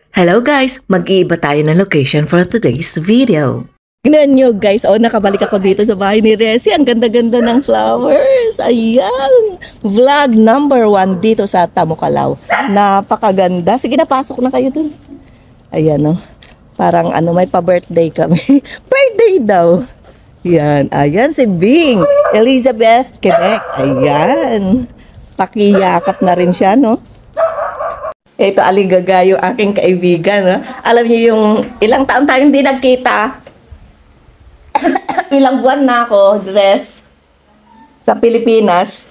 Hello guys! Mag-iiba tayo ng location for today's video. Tingnan nyo guys, nakabalik ako dito sa bahay ni Resi. Ang ganda-ganda ng flowers. Ayan. Vlog number 1 dito sa Tamukalaw. Napakaganda. Sige na, pasok na kayo dun. Ayan Parang may pa-birthday kami. Birthday daw. Ayan. Ayan si Bing. Elizabeth Quebec. Ayan. Pakiyakap na rin siya, no? Ito, Aligaga, yung aking kaibigan. Alam niyo yung ilang taon tayong hindi nagkita. Ilang buwan na ako, dress, sa Pilipinas.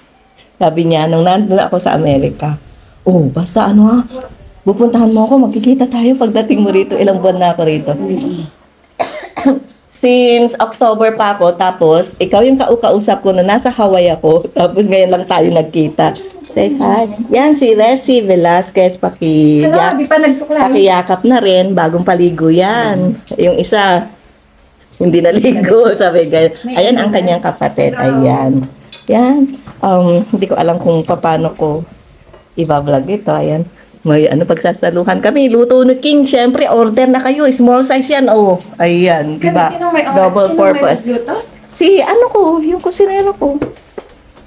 Sabi niya, nung nandun ako sa Amerika, basta pupuntahan mo ako, magkikita tayo pagdating mo rito. Ilang buwan na ako rito. Since October pa ako, tapos ikaw yung kausap ko na nasa Hawaii ako, tapos ngayon lang tayo nagkita. Say hi. Yan si Resi Velasquez, pakiyakap na rin, bagong paligo yan. Yung isa, hindi naligo, sabi ganyan. Ayan ang kanyang kapatid, ayan. Yan, hindi ko alam kung paano ko i-vlog ito, ayan. May pagsasaluhan kami, luto ni King, syempre, order na kayo, small size yan, ayan, diba? Double purpose. Si, yung kusinero ko.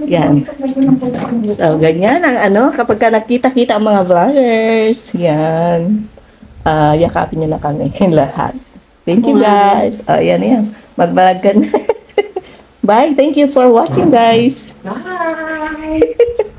Yan. So, ganyan ang kapag ka nakita-kita ang mga vloggers. Yan. Yakapin nyo na kami lahat. Thank you guys. Yan. Mag-vlog ka na. Bye. Thank you for watching guys. Bye.